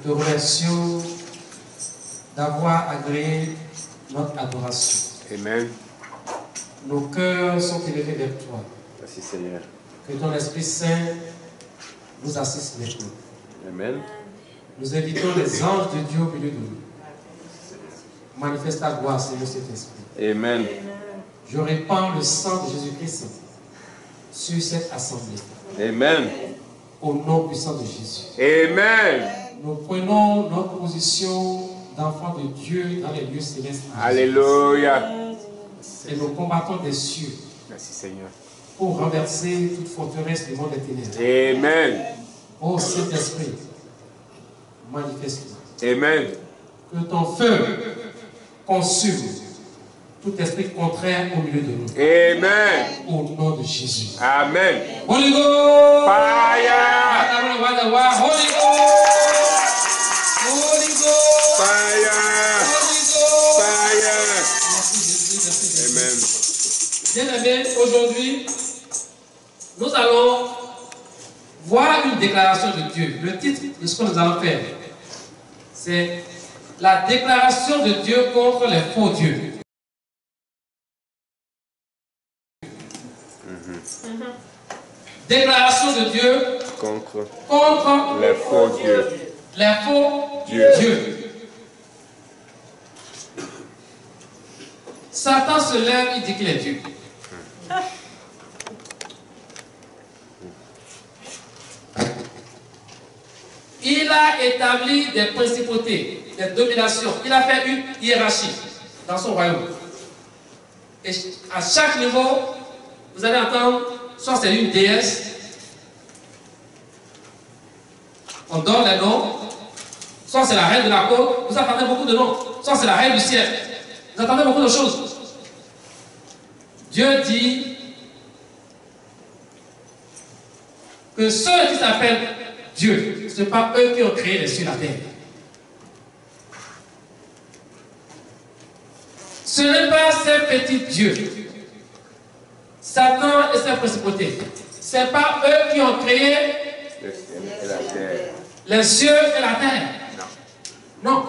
te remercions d'avoir agréé notre adoration. Amen. Nos cœurs sont élevés vers toi. Merci Seigneur. Que ton Esprit Saint nous assiste maintenant. Amen. Nous invitons les anges de Dieu au milieu de nous. Manifeste ta gloire, Seigneur, cet esprit. Amen. Je répands le sang de Jésus-Christ sur cette assemblée. Amen. Au nom puissant de Jésus. Amen. Nous prenons notre position d'enfants de Dieu dans les lieux célestes. Alléluia. Et nous combattons des cieux. Merci Seigneur. Pour renverser toute forteresse du monde des ténèbres. Amen. Ô Saint-Esprit, manifeste-toi. Amen. Que ton feu consume tout esprit contraire au milieu de nous. Amen. Au nom de Jésus. Amen. Holy Ghost. Fire. Holy Ghost. Holy Ghost. Fire. Holy Ghost. Fire. Merci Jésus. Merci Jésus. Amen. Bien-aimés, aujourd'hui, nous allons voir une déclaration de Dieu. Le titre de ce que nous allons faire, c'est la déclaration de Dieu contre les faux dieux. Déclaration de Dieu contre les faux dieux. Les faux dieux. Satan se lève, il dit qu'il est Dieu. Il a établi des principautés, des dominations. Il a fait une hiérarchie dans son royaume. Et à chaque niveau, vous allez entendre, soit c'est une déesse, on donne les noms, soit c'est la reine de la côte, vous entendez beaucoup de noms, soit c'est la reine du ciel, vous entendez beaucoup de choses. Dieu dit que ceux qui s'appellent Dieu, ce n'est pas eux qui ont créé les cieux et la terre. Ce n'est pas ces petits dieux, Satan et ses principautés. Ce n'est pas eux qui ont créé le ciel et la terre. Les cieux et la terre. Non.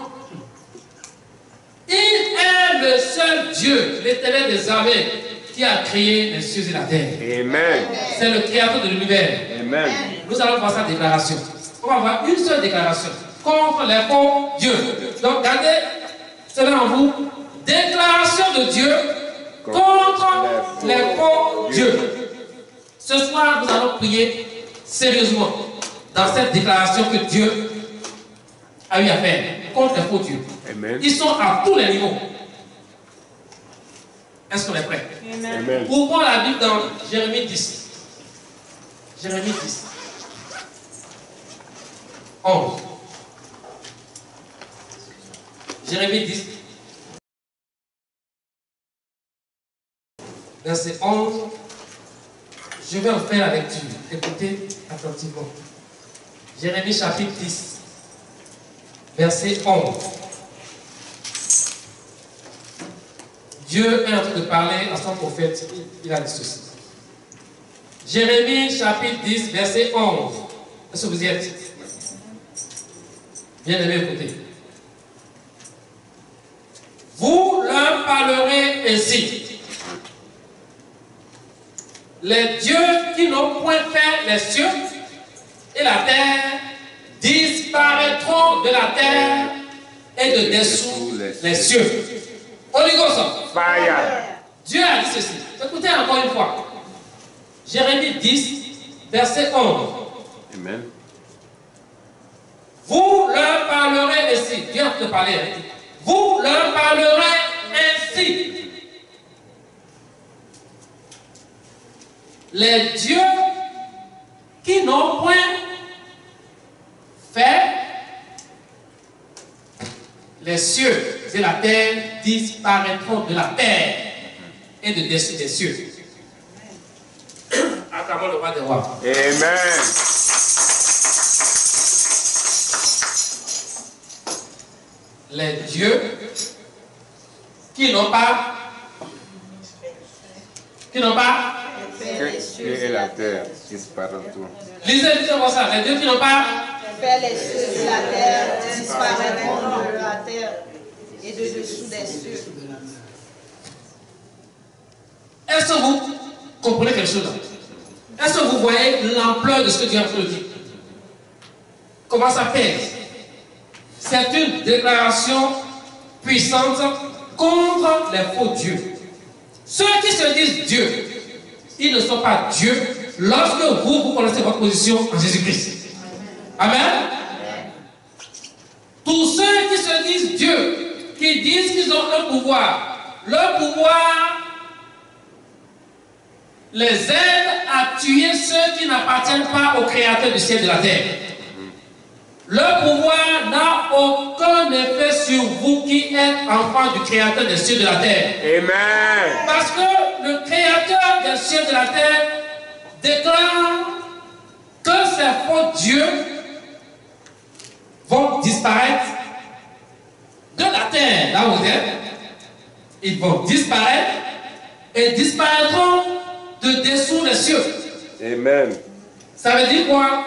Il est le seul Dieu, l'Éternel des armées, qui a créé les cieux et la terre. Amen. C'est le créateur de l'univers. Amen. Nous allons voir sa déclaration. On va voir une seule déclaration contre les faux dieux. Donc, gardez cela en vous. Déclaration de Dieu contre les faux dieux. Ce soir, nous allons prier sérieusement dans cette déclaration que Dieu a eu à faire contre les faux dieux. Amen. Ils sont à tous les niveaux. Est-ce qu'on est prêt? Amen. Ouvrons la Bible dans Jérémie 10. Jérémie 10. 11. Jérémie 10. Verset 11. Je vais en faire la lecture. Écoutez attentivement. Jérémie chapitre 10. Verset 11. Dieu est en train de parler à son prophète. Il a dit ceci. Jérémie chapitre 10, verset 11. Est-ce que vous y êtes? Bien aimé, écoutez. Vous leur parlerez ainsi. Les dieux qui n'ont point fait les cieux et la terre disparaîtront de la terre et de dessous les cieux. Holy Ghost. Fire. Dieu a dit ceci. Écoutez encore une fois. Jérémie 10, verset 11. Amen. Vous leur parlerez ainsi. Dieu a te parlé. Vous leur parlerez ainsi. Les dieux qui n'ont point fait les cieux et la terre disparaîtront de la terre et de dessus des cieux. Acclamons le roi des rois. Amen. Les dieux qui n'ont pas Les cieux et la terre disparaîtront. lisez comme ça, les dieux qui n'ont pas fait les cieux de la terre disparaîtront de la terre et de dessous des cieux. Est-ce que vous comprenez quelque chose là? Est-ce que vous voyez l'ampleur de ce que Dieu a fait dire? Comment ça pèse? C'est une déclaration puissante contre les faux dieux. Ceux qui se disent Dieu, ils ne sont pas Dieu lorsque vous connaissez votre position en Jésus-Christ. Amen. Tous ceux qui se disent Dieu, qui disent qu'ils ont un pouvoir, le pouvoir les aide à tuer ceux qui n'appartiennent pas au Créateur du ciel et de la terre. Le pouvoir n'a aucun effet sur vous qui êtes enfants du Créateur des cieux et de la terre. Amen. Parce que le Créateur des cieux et de la terre déclare que ces faux dieux vont disparaître de la terre, là où vous êtes. Ils vont disparaître et disparaîtront de dessous les cieux. Amen. Ça veut dire quoi?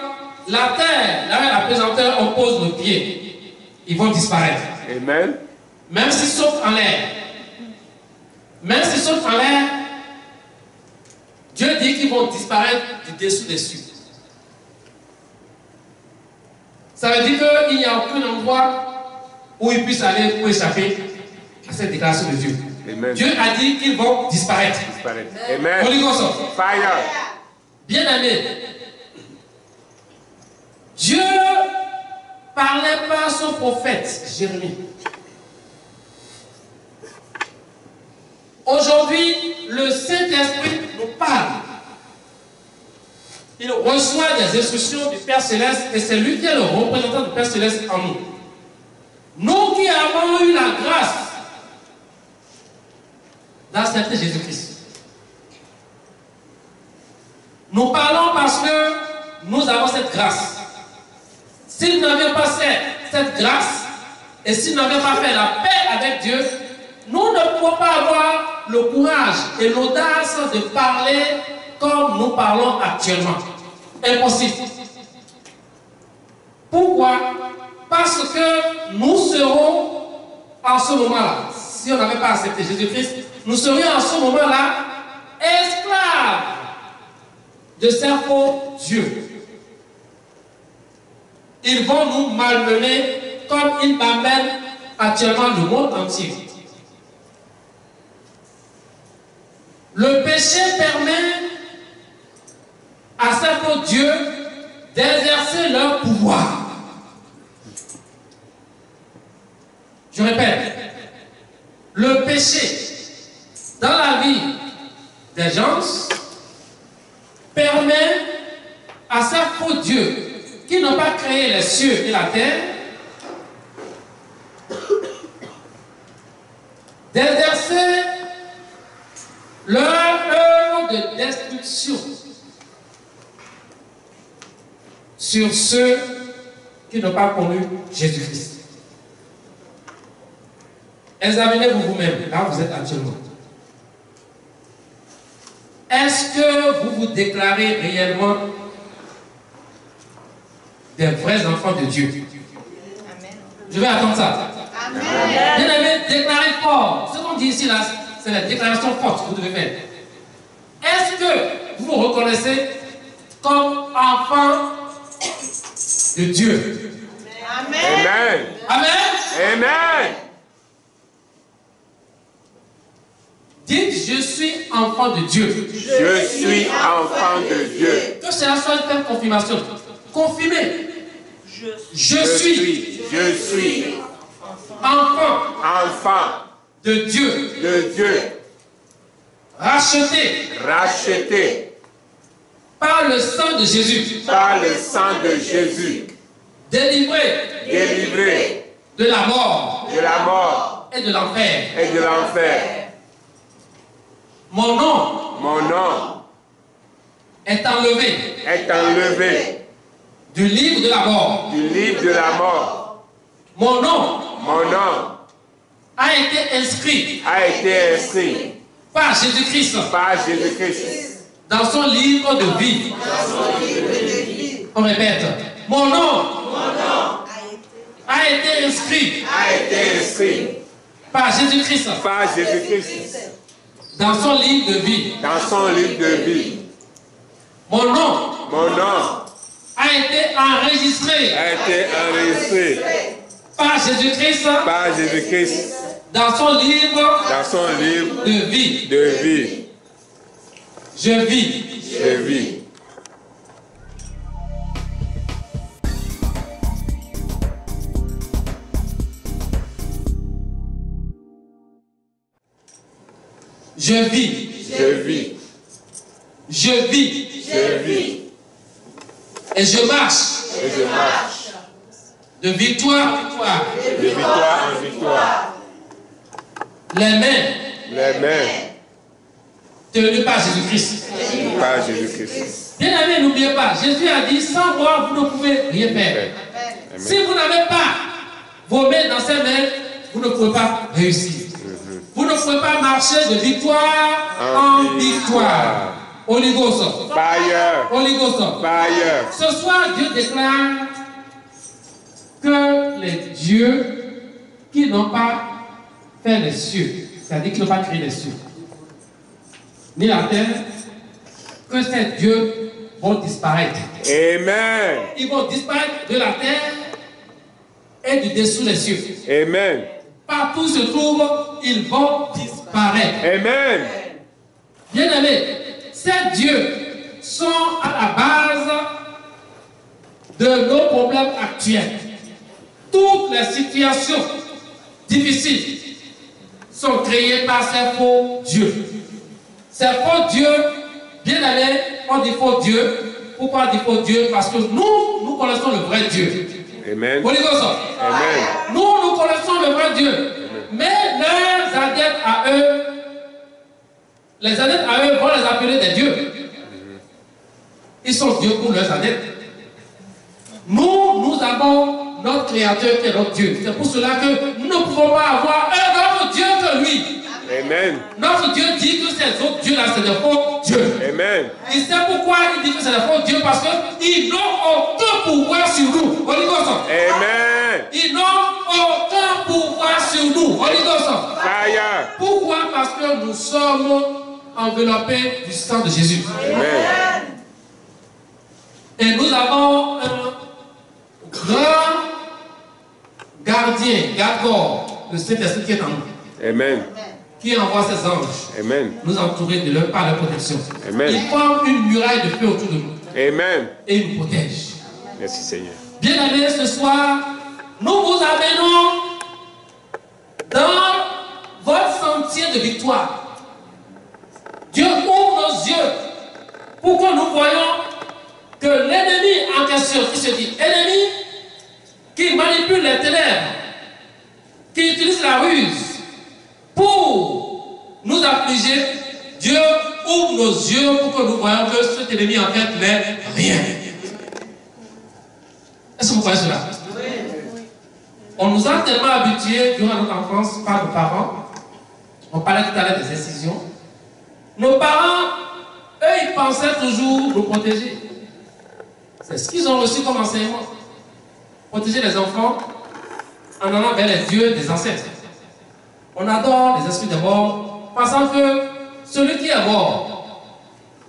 La terre, là où la présenteur, on pose le pied, ils vont disparaître. Amen. Même s'ils sautent en l'air. Même s'ils sautent en l'air, Dieu dit qu'ils vont disparaître du dessous des cieux. Ça veut dire qu'il n'y a aucun endroit où ils puissent aller pour échapper à cette déclaration de Dieu. Amen. Dieu a dit qu'ils vont disparaître. Amen. On dit comme ça. Fire. Bien aimé, Dieu parlait par son prophète Jérémie. Aujourd'hui, le Saint-Esprit nous parle. Il reçoit des instructions du Père Céleste et c'est lui qui est le représentant du Père Céleste en nous. Nous qui avons eu la grâce d'accepter Jésus-Christ. Nous parlons parce que nous avons cette grâce. Si nous n'avions pas cette grâce et si nous n'avions pas fait la paix avec Dieu, nous ne pouvons pas avoir le courage et l'audace de parler comme nous parlons actuellement. Impossible. Pourquoi? Parce que nous serons en ce moment-là, si on n'avait pas accepté Jésus-Christ, nous serions en ce moment-là esclaves de ces faux dieux. Ils vont nous malmener comme ils malmènent actuellement le monde entier. Le péché permet à ces faux dieux d'exercer leur pouvoir. Je répète, le péché dans la vie des gens permet à ces faux dieux qui n'ont pas créé les cieux et la terre d'exercer leur œuvre de destruction sur ceux qui n'ont pas connu Jésus-Christ. Examinez-vous vous-même, là où vous êtes actuellement. Est-ce que vous vous déclarez réellement des vrais enfants de Dieu? Amen. Je vais attendre ça. Amen. Bien aimé, déclarez fort. Ce qu'on dit ici, là, c'est la déclaration forte que vous devez faire. Est-ce que vous vous reconnaissez comme enfant de Dieu? Amen. Amen. Amen. Amen. Dites, je suis enfant de Dieu. Je suis enfant de Dieu. Que cela soit une telle confirmation. Confirmez. Je suis enfant de Dieu. Racheté par le sang de Jésus. Délivré de la mort et de l'enfer. Mon nom est enlevé du livre de la mort. Mon nom a été inscrit par Jésus-Christ dans son livre de vie. On répète. Mon nom a été inscrit par Jésus-Christ dans son livre de vie. Mon nom a été enregistré par Jésus-Christ dans son livre de vie. Je vis. Je vis. Et je marche. De victoire en victoire. Les mains. Tenues par Jésus-Christ. Bien aimé, n'oubliez pas, Jésus a dit, sans moi, vous ne pouvez rien faire. Si vous n'avez pas vos mains dans ses mains, vous ne pouvez pas réussir. Vous ne pouvez pas marcher de victoire en victoire. Holy Ghost. Ce soir, Dieu déclare que les dieux qui n'ont pas fait les cieux, c'est-à-dire qui n'ont pas créé les cieux, ni la terre, que ces dieux vont disparaître. Amen. Ils vont disparaître de la terre et du dessous des cieux. Amen. Partout où se trouvent, ils vont disparaître. Amen. Bien aimé, ces dieux sont à la base de nos problèmes actuels. Toutes les situations difficiles sont créées par ces faux dieux. Ces faux dieux, bien aimé, on dit faux dieu. Pourquoi on dit faux dieu? Parce que nous connaissons le vrai Dieu. Amen. Amen. Nous connaissons le vrai Dieu. Amen. Mais les adeptes à eux vont les appeler des dieux. Ils sont dieux pour leurs adeptes. Nous avons notre Créateur qui est notre Dieu. C'est pour cela que nous ne pouvons pas avoir un autre Dieu que lui. Amen. Notre Dieu dit que ces autres dieux-là, c'est des faux dieux. Amen. Et c'est pourquoi il dit que c'est des faux dieux, parce qu'ils n'ont aucun pouvoir sur nous. Holy Ghost. Amen. Ils n'ont aucun pouvoir sur nous. Holy Ghost. Fire. Pourquoi? Parce que nous sommes enveloppés du sang de Jésus. Amen. Et nous avons un grand gardien, garde-corps, le Saint-Esprit qui est en nous. Amen. Qui envoie ses anges. Amen. Nous entourer de leur par leur protection. Amen. Ils forment une muraille de feu autour de nous. Amen. Et ils nous protègent. Merci Seigneur. Bien aimés, ce soir, nous vous amenons dans votre sentier de victoire. Dieu ouvre nos yeux pour que nous voyons que l'ennemi en question, qui se dit ennemi, qui manipule les ténèbres, qui utilise la ruse pour nous affliger, Dieu ouvre nos yeux pour que nous voyons que cet ennemi en fait n'est rien. Est-ce que vous voyez cela? Oui. On nous a tellement habitués durant notre enfance par nos parents. On parlait tout à l'heure des incisions. Nos parents, eux, ils pensaient toujours nous protéger. C'est ce qu'ils ont reçu comme enseignement. Protéger les enfants en allant vers les dieux des ancêtres. On adore les esprits des morts, pensant que celui qui est mort,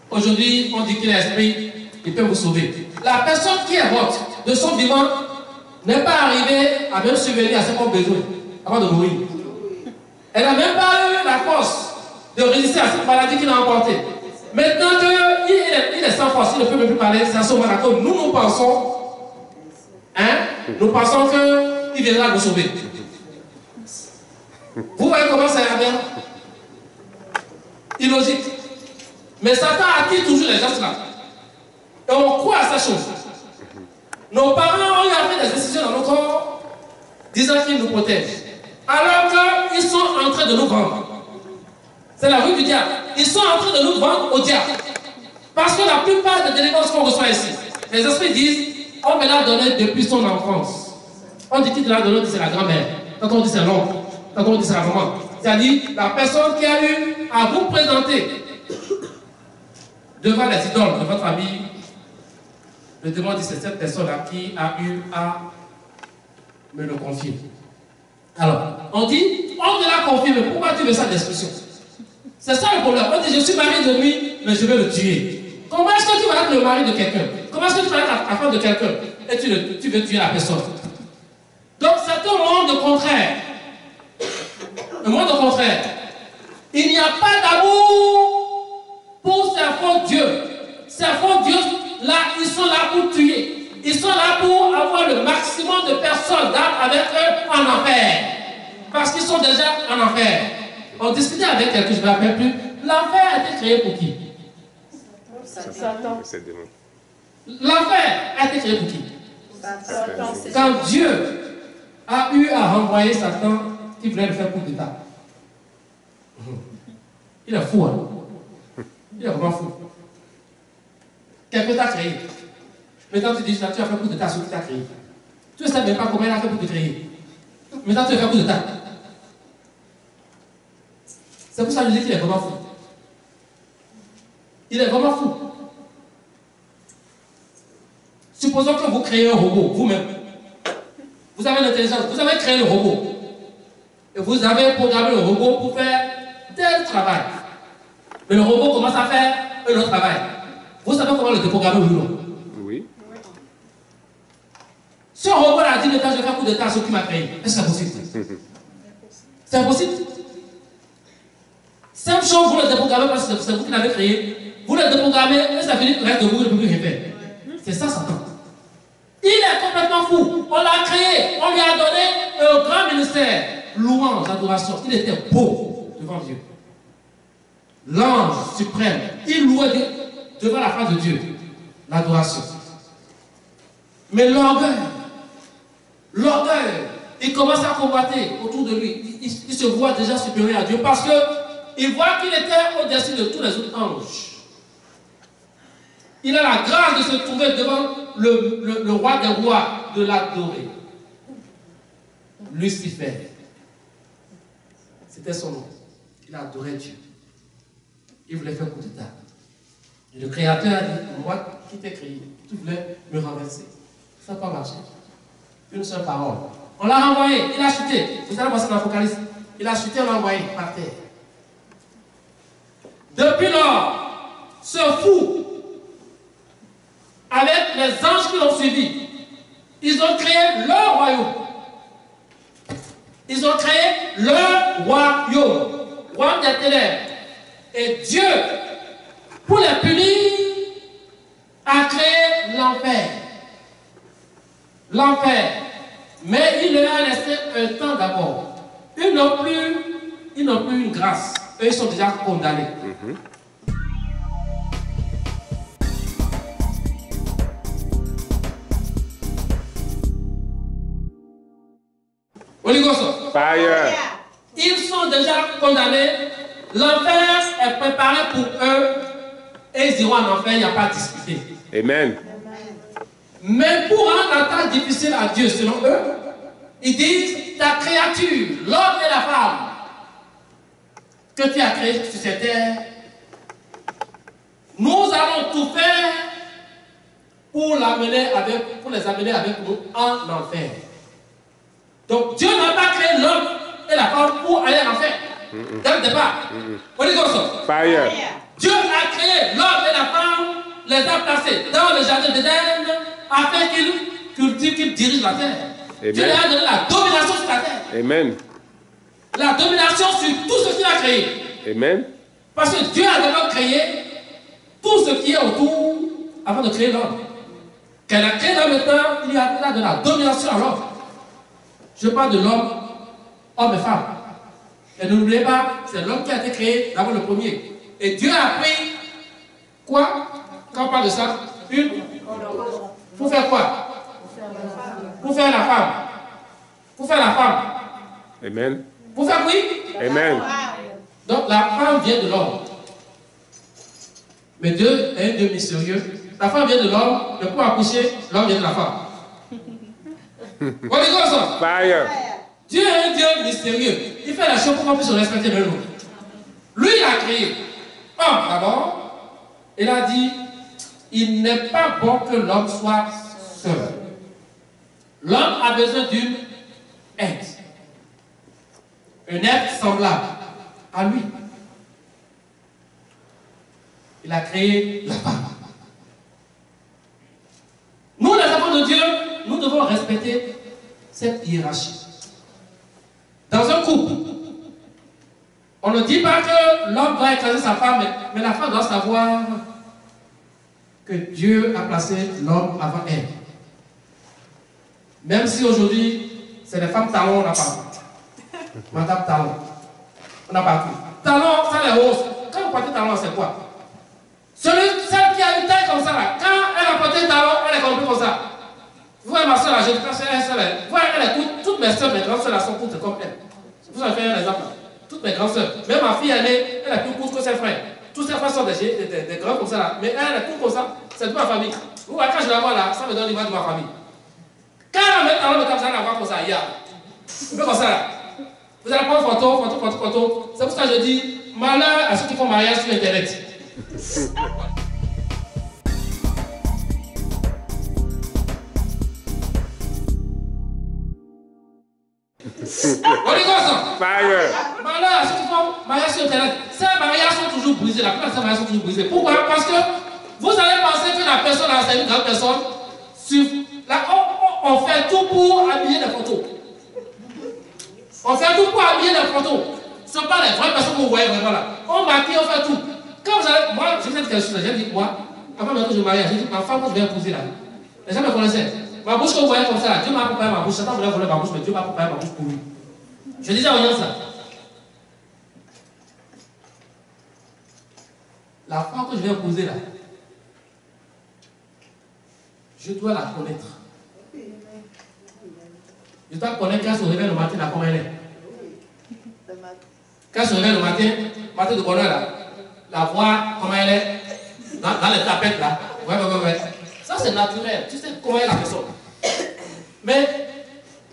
aujourd'hui, on dit qu'il est esprit, il peut vous sauver. La personne qui est morte, de son vivant, n'est pas arrivée à même subvenir à ses propres besoins avant de mourir. Elle n'a même pas eu la force de résister à cette maladie qu'il a emportée. Maintenant qu'il est sans force, il ne peut même plus parler, c'est à ce moment-là que nous pensons, nous pensons qu'il viendra nous sauver. Vous voyez comment ça est bien? Illogique. Mais Satan attire toujours les gens là. Et on croit à ces choses. Nos parents ont fait des décisions dans nos corps, disant qu'ils nous protègent. Alors qu'ils sont en train de nous vendre. C'est la rue du diable. Ils sont en train de nous vendre au diable. Parce que la plupart des délivrances qu'on reçoit ici, les esprits disent, on me l'a donné depuis son enfance. On dit qu'il l'a donné, c'est la grand-mère. Quand on dit c'est l'oncle. Quand on dit c'est la maman. C'est-à-dire la personne qui a eu à vous présenter devant les idoles de votre famille. Le démon dit c'est cette personne-là qui a eu à me le confirme. Alors, on dit, on te l'a confirmé, pourquoi tu veux sa destruction? C'est ça le problème. On dit, je suis mari de lui, mais je vais le tuer. Comment est-ce que tu vas être le mari de quelqu'un? Comment est-ce que tu vas être la femme de quelqu'un et tu veux tuer la personne? Donc c'est un monde contraire. Un monde contraire. Il n'y a pas d'amour pour ces faux dieux. Ces faux dieux, là, ils sont là pour tuer. Ils sont là pour avoir le maximum de personnes avec eux en enfer. Parce qu'ils sont déjà en enfer. On discutait avec quelqu'un, je ne me rappelle plus. L'enfer a été créé pour qui? Satan. L'enfer a été créé pour qui? Quand Dieu a eu à renvoyer Satan qui voulait le faire coup d'État. Il est fou, hein? Il est vraiment fou. Quelqu'un t'a créé. Maintenant tu dis, tu as fait coup d'État sur qui t'a créé. Tu ne sais même pas comment il a fait pour te créer. Maintenant tu veux faire coup d'État. C'est pour ça que je dis qu'il est vraiment fou. Il est vraiment fou. Supposons que vous créez un robot, vous-même. Vous avez l'intelligence, vous avez créé le robot. Et vous avez programmé le robot pour faire tel travail. Mais le robot commence à faire un autre travail. Vous savez comment le déprogrammer ou non? Oui. Si un robot a dit maintenant je vais faire coup d'état à ceux qui m'a créé, est-ce que c'est possible? C'est impossible. Simple chose, vous le déprogrammez parce que c'est vous qui l'avez créé. Vous le déprogrammez et ça finit reste debout, il ne peut plus rien faire. C'est ça, Satan. Il est complètement fou. On l'a créé, on lui a donné un grand ministère. Louange, adoration. Il était beau devant Dieu. L'ange suprême, il louait devant la face de Dieu. L'adoration. Mais l'orgueil, il commence à combattre autour de lui. Il se voit déjà supérieur à Dieu parce qu'il voit qu'il était au-dessus de tous les autres anges. Il a la grâce de se trouver devant le roi des rois, de l'adorer. Lucifer. C'était son nom. Il adorait Dieu. Il voulait faire coup d'état. Et le Créateur a dit, moi qui t'ai créé, tu voulais me renverser. Ça n'a pas marché. Une seule parole. On l'a renvoyé, il a chuté. Vous allez voir ça dans l'Apocalypse. Il a chuté, on l'a envoyé par terre. Depuis lors, ce fou, avec les anges qui l'ont suivi, ils ont créé leur royaume. Ils ont créé leur royaume. Royaume des ténèbres. Et Dieu, pour les punir, a créé l'enfer. L'enfer. Mais il leur a laissé un temps d'abord. Ils n'ont plus une grâce. Eux, ils sont déjà condamnés. Holy Ghost. Fire. Ils sont déjà condamnés. L'enfer est préparé pour eux. Et ils iront en enfer, il n'y a pas à discuter. Amen. Mais pour rendre la tâche difficile à Dieu, selon eux, ils disent, ta créature, l'homme et la femme, que tu as créé sur cette terre, nous allons tout faire pour les amener avec nous en enfer. Donc Dieu n'a pas créé l'homme et la femme pour aller en enfer. Dès le départ. Holy Ghost. Fire. Dieu a créé l'homme et la femme, les a placés dans le jardin d'Éden afin qu'ils cultivent, qu'ils dirigent la terre. Amen. Dieu leur a donné la domination sur la terre. Amen. La domination sur tout ce qu'il a créé. Amen. Parce que Dieu a d'abord créé tout ce qui est autour avant de créer l'homme. Quand il a créé l'homme maintenant, il y a là de la domination à l'homme. Je parle de l'homme, homme et femme. Et n'oubliez pas, c'est l'homme qui a été créé d'abord le premier. Et Dieu a pris quoi? Quand on parle de ça, pour faire quoi? Pour faire la femme. Pour faire la femme. Amen. Pour faire oui? Amen. Donc la femme vient de l'homme. Mais Dieu est un Dieu mystérieux. La femme vient de l'homme, mais pour accoucher, l'homme vient de la femme. Holy Ghost. Fire. Dieu est un Dieu mystérieux. Il fait la chose pour qu'on puisse se respecter de nous. Lui, il a créé homme d'abord. Il a dit, il n'est pas bon que l'homme soit seul. L'homme a besoin d'une un être semblable à lui. Il a créé la femme. Nous, les enfants de Dieu, nous devons respecter cette hiérarchie. Dans un couple, on ne dit pas que l'homme doit écraser sa femme, mais la femme doit savoir que Dieu a placé l'homme avant elle. Même si aujourd'hui, c'est les femmes talons, on n'a pas. Madame talon, on n'a pas tout. Talon, ça les roses. Quand vous portez talon, c'est quoi? Celle qui a une taille comme ça, là, quand elle a porté talon, elle est compris comme ça. Vous voyez ma soeur, là, je dis quand vous voyez, elle est courte. Toutes mes soeurs, mes grandes soeurs, sont courtes comme elle. Vous avez fait un exemple. Toutes mes grandes soeurs. Même ma fille aînée, elle est plus courte que ses frères. Tous ses frères sont des grands comme ça, là. Mais elle est courte comme ça. C'est de ma famille. Vous voyez, quand je la vois là, ça me donne l'image de ma famille. Quand elle met talon, vous allez la voir comme ça, il y a. Un peu comme ça, là. Vous allez prendre photo. C'est pour ça que je dis, malheur à ceux qui font mariage sur Internet. On rigole ça. Fire. Malheur à ceux qui font mariage sur Internet. Ces mariages sont toujours brisés. La plupart de ces mariages sont toujours brisés. Pourquoi? Parce que vous allez penser que la personne là, c'est une grande personne. Là, on fait tout pour habiller les photos. On fait tout pour habiller les photos. Ce ne sont pas les vraies personnes que vous voyez vraiment là. On maquille, on fait tout. Quand vous allez, moi, je vous ai dit quelque chose, j'ai dit, moi, avant même que je me marie, j'ai dit, ma femme, moi, je vais épouser là. Les gens me connaissaient. Ma bouche que vous voyez comme ça, Dieu m'a préparé ma bouche. Satan voulait voler ma bouche, mais Dieu m'a préparé ma bouche pour lui. Je disais aux gens ça. La femme que je vais épouser là, je dois la connaître. Je dois connaître quand elle se réveille le matin, là, comment elle est. Quand elle se réveille le matin de bonheur là, la voix, comment elle est, dans les tapettes là. Ouais. Ça c'est naturel, tu sais comment est la personne. Mais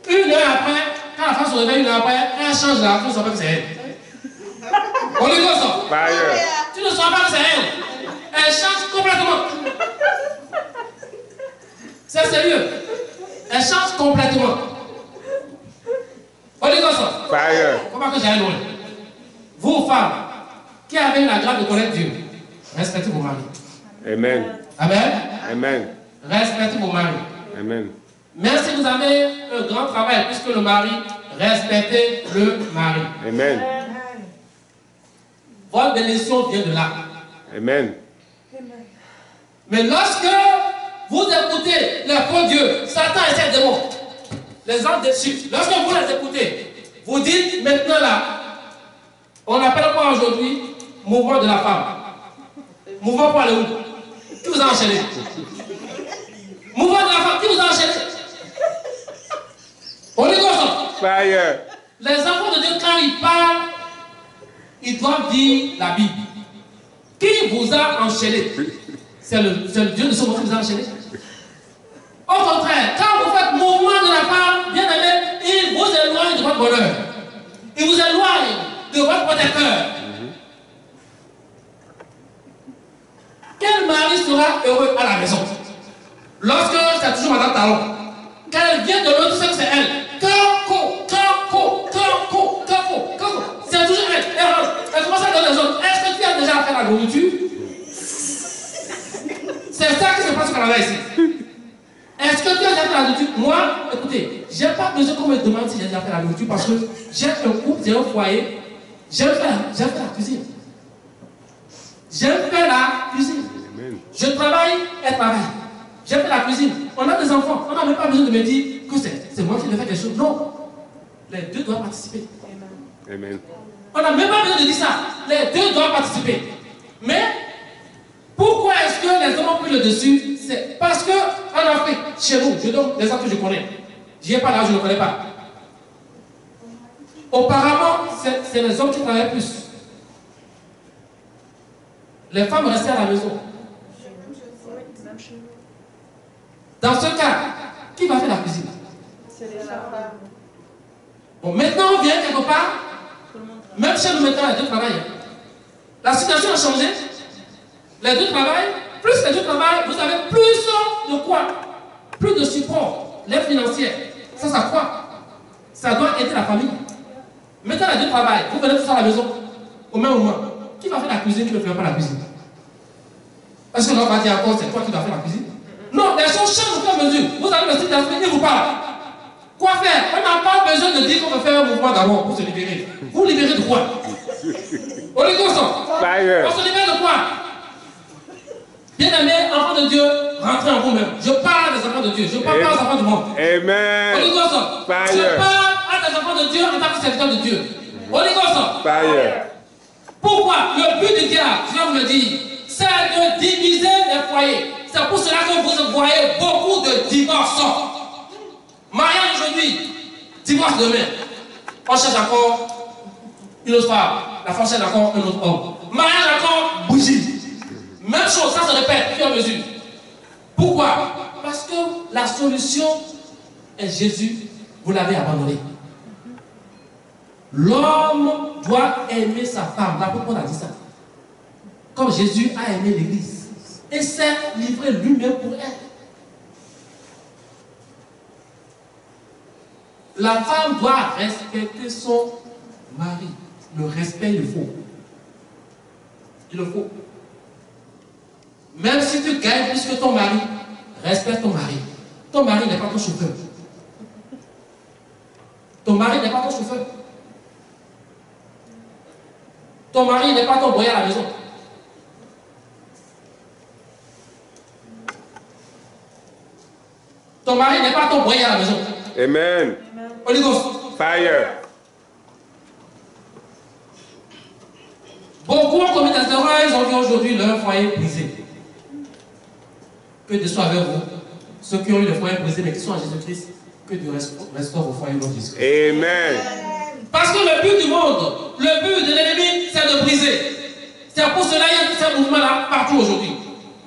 une heure après, quand la femme se réveille une heure après, quand elle change là, tu ne sais pas que c'est elle. On est comme ça. Fire. Tu ne sais pas que c'est elle. Elle change complètement. C'est sérieux. Elle change complètement. On est comme ça. Fire. Comment que j'aille loin? Vous, femmes, qui avez la grâce de connaître Dieu, respectez vos maris. Amen. Amen. Amen. Respectez vos maris. Amen. Même si vous avez un grand travail, puisque le mari, respectez le mari. Amen. Votre bénédiction vient de là. Amen. Mais lorsque vous écoutez les faux dieux, Satan et ses démons, les anges déçus, lorsque vous les écoutez, vous dites maintenant là, on appelle quoi aujourd'hui mouvement de la femme. Mouvement pour aller où? Qui vous a enchaîné? Mouvement de la femme, qui vous a enchaîné? On est comme ça. Fire. Les enfants de Dieu, quand ils parlent, ils doivent dire la Bible. Qui vous a enchaîné? C'est le Dieu de ce monde qui vous a enchaîné. Au contraire, quand vous faites mouvement de la femme, bien aimé, il vous éloigne de votre bonheur. Il vous éloigne de votre protecteur. Quel mari sera heureux à la maison? Lorsque c'est toujours Madame Talon, quand elle vient de l'autre, c'est que c'est elle. C'est toujours elle. Elle commence à donner les autres. Est-ce que tu as déjà fait la nourriture? C'est ça qui se passe au Canada ici. Est-ce que tu as déjà fait la nourriture? Moi, écoutez, je n'ai pas besoin qu'on me demande si j'ai déjà fait la nourriture parce que j'ai un couple, j'ai un foyer. J'aime faire la cuisine. J'aime faire la cuisine. Amen. Je travaille, elle travaille. J'aime faire la cuisine. On a des enfants. On n'a même pas besoin de me dire que c'est moi qui vais faire quelque chose. Non. Les deux doivent participer. Amen. On n'a même pas besoin de dire ça. Les deux doivent participer. Mais pourquoi est-ce que les hommes ont pris le dessus? C'est parce qu'en Afrique, chez nous, je donne l'exemple que je connais. Je n'ai pas là, je ne connais pas. Auparavant, c'est les hommes qui travaillaient plus. Les femmes restaient à la maison. Dans ce cas, qui va faire la cuisine? C'est les femmes. Bon, maintenant on vient quelque part. Même chez nous maintenant, les deux travaillent. La situation a changé. Les deux travaillent. Plus les deux travaillent, vous avez plus de quoi? Plus de support. L'aide financière. Ça quoi? Ça doit aider la famille. Maintenant, il y a deux travail. Vous venez tous à la maison, au même moment. Qui va faire la cuisine, qui ne fait pas la cuisine? Est-ce que l'homme va dire encore, c'est toi qui dois faire la cuisine? Non, les choses changent au fur et à mesure. Vous avez le style d'esprit, il vous parle. Quoi faire? On n'a pas besoin de dire qu'on va faire un mouvement d'abord pour se libérer. Vous libérez de quoi? Holy Ghost. On se libère de quoi? Bien-aimés, enfants de Dieu, rentrez en vous-même. Je parle des enfants de Dieu, je ne parle pas aux enfants du monde. Amen. Holy Ghost. Je parle à des enfants de Dieu en tant que serviteur de Dieu. Holy Ghost. Fire. Pourquoi? Le but du diable, je vais vous le dire, c'est de diviser les foyers. C'est pour cela que vous voyez beaucoup de divorces. Mariage aujourd'hui, divorce demain. On cherche encore une autre femme. La femme cherche encore un autre homme. Mariage encore, bougie. Même chose, ça se répète, au fur et à mesure. Pourquoi? Parce que la solution est Jésus. Vous l'avez abandonné. L'homme doit aimer sa femme. L'apôtre Paul a dit ça. Comme Jésus a aimé l'église. Et s'est livré lui-même pour elle. La femme doit respecter son mari. Le respect, il faut. Il le faut. Même si tu gagnes plus que ton mari, respecte ton mari. Ton mari n'est pas ton chauffeur. Ton mari n'est pas ton chauffeur. Ton mari n'est pas ton boyer à la maison. Ton mari n'est pas ton boyer à la maison. Amen. Holy Ghost. Fire. Beaucoup ont commis des erreurs, ils ont vu aujourd'hui leur foyer brisé. Que Dieu soit avec vous. Ceux qui ont eu le foyer brisé mais qui sont en Jésus-Christ, que Dieu restaure vos foyers dans Jésus-Christ. Amen. Parce que le but du monde, le but de l'ennemi, c'est de briser. C'est pour cela qu'il y a ce mouvement-là partout aujourd'hui.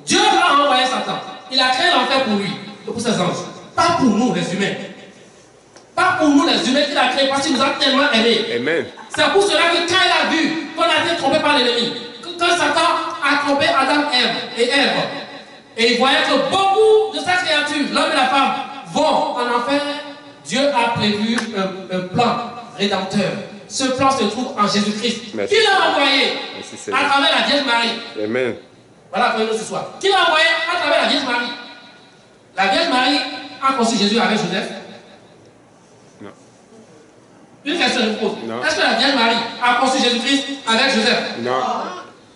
Dieu a envoyé Satan. Il a créé l'enfer pour lui et pour ses anges. Pas pour nous, les humains. Pas pour nous, les humains qu'il a créé parce qu'il nous a tellement aimés. Amen. C'est pour cela que quand il a vu qu'on a été trompé par l'ennemi, quand Satan a trompé Adam et Ève, et il voyait que beaucoup de sa créature, l'homme et la femme, vont en enfer, Dieu a prévu un plan rédempteur. Ce plan se trouve en Jésus-Christ. Qui l'a envoyé à travers la Vierge Marie. Amen. Voilà, voyez-nous ce soir. Qui l'a envoyé à travers la Vierge Marie. La Vierge Marie a conçu Jésus avec Joseph. Non. Une question je vous pose. Non. Est-ce que la Vierge Marie a conçu Jésus-Christ avec Joseph? Non.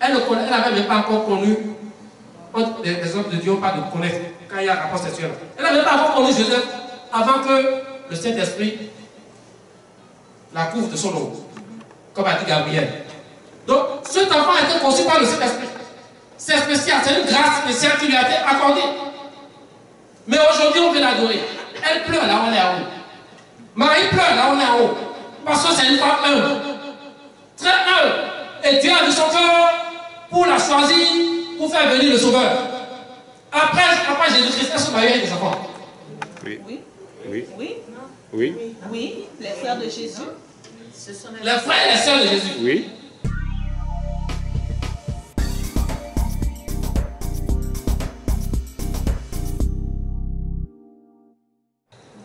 Elle n'avait même pas encore connu. Les hommes de Dieu n'ont pas de connaître quand il y a un rapport sexuel. Elle n'avait pas encore connu Joseph avant que le Saint-Esprit la couvre de son nom, comme a dit Gabriel. Donc, cet enfant a été conçu par le Saint-Esprit. C'est spécial, c'est une grâce spéciale qui lui a été accordée. Mais aujourd'hui, on veut l'adorer. Elle pleure là, on est en haut. Marie pleure là, on est en haut. Parce que c'est une femme humble. Très humble. Et Dieu a de son cœur pour la choisir, pour faire venir le Sauveur. Après Jésus-Christ, est-ce que Marie a des enfants? Oui. Oui. Oui. Oui. Oui. Oui. Les frères de Jésus. Les frères et les sœurs de Jésus. Oui.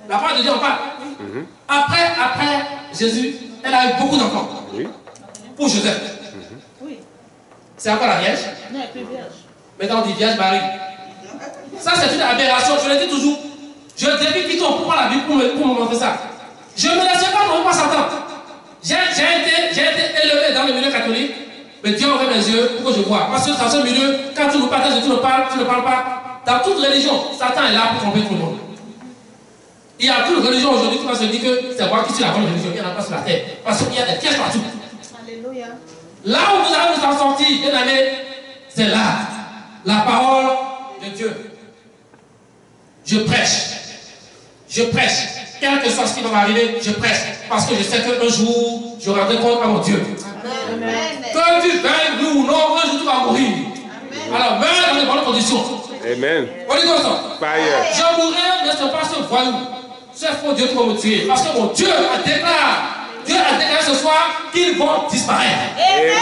La parole de Dieu en parle. Après Jésus, elle a eu beaucoup d'enfants. Oui. Pour Joseph. Oui. C'est encore la Vierge. Non, elle est plus vierge. Maintenant on dit Vierge Marie. Ça c'est une aberration, je le dis toujours. Je défie quiconque pour prendre la Bible pour me montrer ça. Je ne me laissais pas tromper par Satan. J'ai été élevé dans le milieu catholique, mais Dieu a ouvert mes yeux pour que je vois. Parce que dans ce milieu, quand tu nous partages et tu ne parles pas, dans toute religion, Satan est là pour tromper tout le monde. Il y a toute religion aujourd'hui qui va se dire que c'est moi qui suis la bonne religion, il n'y en a pas sur la terre. Parce qu'il y a des pièges partout. Alléluia. Là où vous allez vous en sortir, bien aimé, c'est là, la parole de Dieu. Je prêche. Je prêche. Quel que soit ce qui va m'arriver, je prêche. Parce que je sais qu'un jour, je rendrai compte à mon Dieu. Amen. Que tu veilles, oui ou non, un jour tu vas mourir. Amen. Alors, meurs dans de bonnes conditions. Amen. On dit comme ça. Fire. Je mourrai, ne sais pas ce voyou. C'est faux Dieu qui va me tuer. Parce que mon Dieu a déclaré ce soir qu'ils vont disparaître. Amen.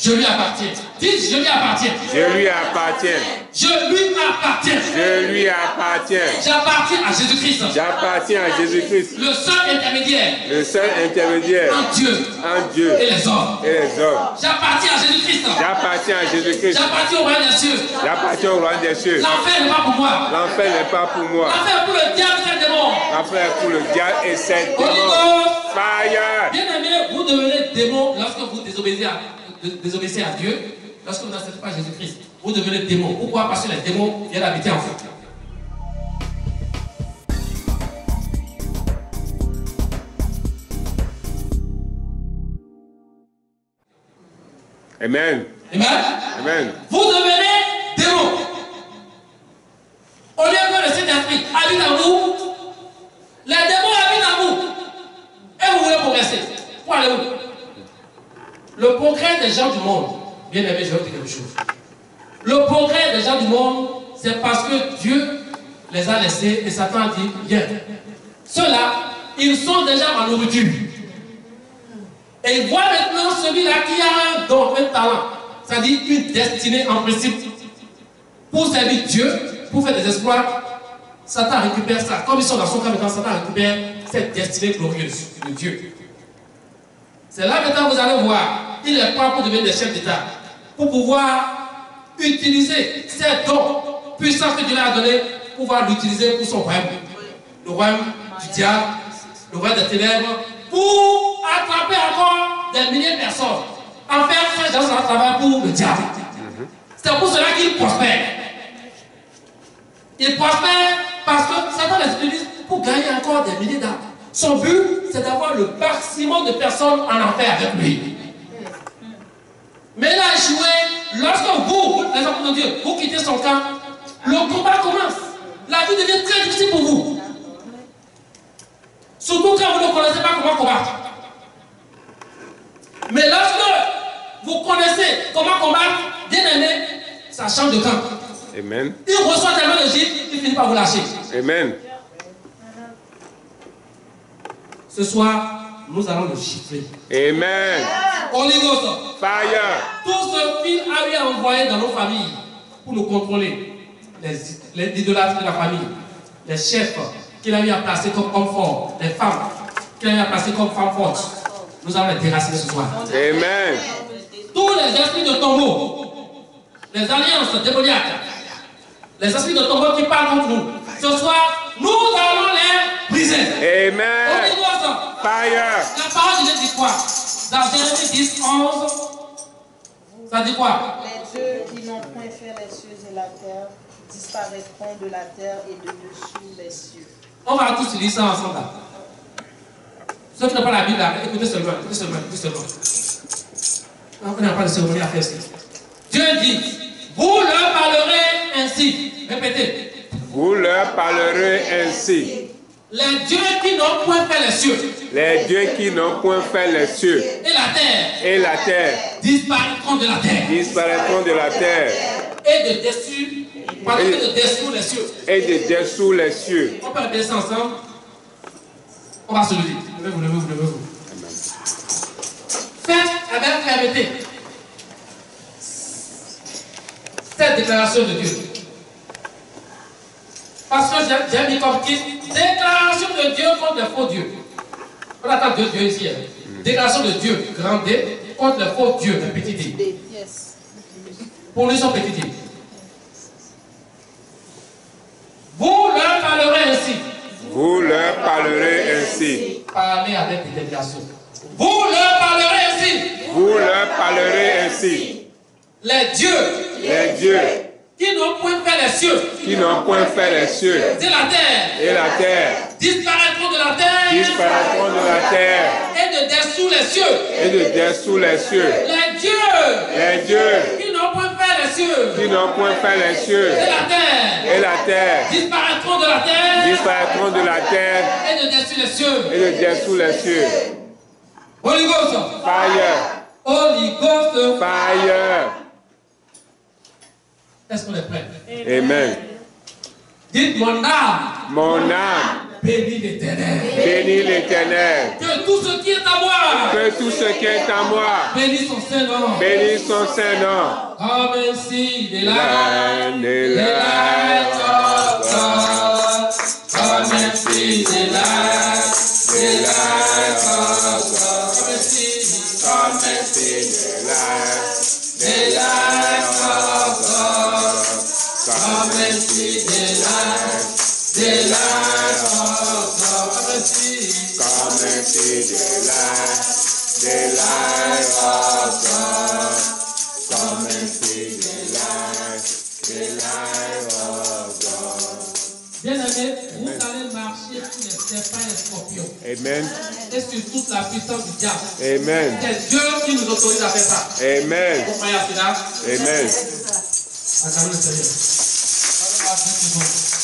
Je lui appartiens. Dites, je lui appartiens. Je lui appartiens. Je lui appartiens. Je lui appartiens. J'appartiens à Jésus-Christ. J'appartiens à Jésus-Christ. Le seul intermédiaire. Le seul intermédiaire En Dieu. en Dieu Et les hommes. et les hommes. J'appartiens à Jésus-Christ. J'appartiens à Jésus-Christ. J'appartiens au royaume des cieux. J'appartiens au royaume des cieux. L'enfer n'est pas pour moi. L'enfer n'est pas pour moi. L'enfer est pour le diable et ses démons. L'enfer est pour le diable et ses Holy démons. Ghost. Fire. Bien aimé, vous devenez démon lorsque vous désobéissez à Dieu. Lorsque vous n'acceptez pas Jésus-Christ, vous devenez démon. Pourquoi? Parce que les démons viennent habiter en vous. Amen. Amen. Amen. Vous devenez démon. Au lieu que le Saint-Esprit habite en vous, les démons habitent en vous. Et vous voulez progresser. Pour aller où? Le progrès des gens du monde, bien aimé, je vais vous dire quelque chose. Le progrès des gens du monde, c'est parce que Dieu les a laissés et Satan a dit, viens. Ceux-là, ils sont déjà ma nourriture. Et ils voient maintenant celui-là qui a un don, un talent, c'est-à-dire une destinée en principe, pour servir Dieu, pour faire des exploits. Satan récupère ça. Comme ils sont dans son cas maintenant, Satan récupère cette destinée glorieuse de Dieu. C'est là maintenant que vous allez voir, il est prêt pour devenir des chefs d'État, pour pouvoir utiliser ces dons puissants que Dieu leur a donnés, pour pouvoir l'utiliser pour son royaume. Le royaume du diable, le royaume des ténèbres, pour attraper encore des milliers de personnes, en faire ces gens un travail pour le diable. C'est pour cela qu'il prospère. Il prospère parce que Satan les utilise pour gagner encore des milliers d'âmes. Son but, c'est d'avoir le maximum de personnes en enfer avec lui. Mais là, échoué, lorsque vous, les enfants de Dieu, vous quittez son camp, le combat commence. La vie devient très difficile pour vous. Surtout quand vous ne connaissez pas comment combattre. Mais lorsque vous connaissez comment combattre, bien aimé, ça change de camp. Amen. Il reçoit tellement de gifles, il finit par vous lâcher. Amen. Ce soir, nous allons le gifler. Amen. Holy Ghost. Fire. Tout ce qu'il a eu à envoyer dans nos familles pour nous contrôler, les idolâtres de la famille, les chefs qu'il a eu à placer comme hommes forts, les femmes qu'il a eu à placer comme femmes fortes, nous allons les déraciner ce soir. Amen. Tous les esprits de tombeau, les alliances démoniaques, les esprits de tombeau qui parlent contre nous, ce soir, nous allons les briser. Amen. Holy Ghost. Fire. La parole de Dieu dit quoi? Dans Jérémie 10, 11, ça dit quoi? Les dieux qui n'ont point fait les cieux et la terre disparaîtront de la terre et de dessous les cieux. On va tous lire ça ensemble là. Ceux qui n'ont pas la Bible là, écoutez seulement, écoutez seulement, écoutez seulement. On n'a pas de cérémonie à faire ici. Dieu dit, vous leur parlerez ainsi. Répétez. Vous leur parlerez ainsi. Les dieux qui n'ont point fait les cieux. Les dieux qui n'ont point fait les cieux Et la terre disparaîtront de la terre. Disparaîtront de la terre. Et de dessus, pardon, et de dessous les cieux. Et de dessous les cieux. On peut répéter ça ensemble. On va se lever. Levez-vous, levez-vous, levez-vous. Faites avec fermeté cette déclaration de Dieu. Parce que j'ai mis comme titre déclaration de Dieu contre les faux dieux. On attend deux dieux ici. Déclaration de Dieu, grand D, contre les faux dieux, les petits D. Pour lui, son petit D. Vous leur parlerez ainsi. Vous leur parlerez ainsi. Parlez avec détermination. Vous leur parlerez ainsi. Vous leur parlerez ainsi. Les dieux qui n'ont point fait les cieux. Qui n'ont point fait les cieux. Et la terre. Et la terre. Disparaîtront de la terre. Disparaîtront de la terre. Et de dessous les cieux. Et de dessous les cieux. Les dieux. Les dieux. Qui n'ont point fait les cieux. Qui n'ont point fait les cieux. Et la terre. Et la terre. Disparaîtront de la terre. Disparaîtront de la terre. Et de dessous les cieux. Et de dessous les cieux. Holy Ghost. Fire. Holy Ghost. Fire. Est-ce qu'on est prêt? Amen. Dites mon âme. Mon âme bénis l'Éternel. Bénis l'Éternel. Que tout ce qui est à moi Que tout ce qui est à moi bénis son Saint-Nom. bénisse son Saint-Nom. Come and see the Light, the light of God. Come and see the light of God. Come and see, Come and see the light of God. Come and see the light of God. Come and see, Come and see the light of God. Come and see the light of God. bien-aimés, vous allez marcher sur les serpents et les scorpions. Amen. Et sur toute la puissance du diable. Amen. C'est Dieu qui nous autorise à faire ça. Amen. Vous croyez à cela? Amen. Acclamez le Seigneur. Donnez-moi 10 secondes.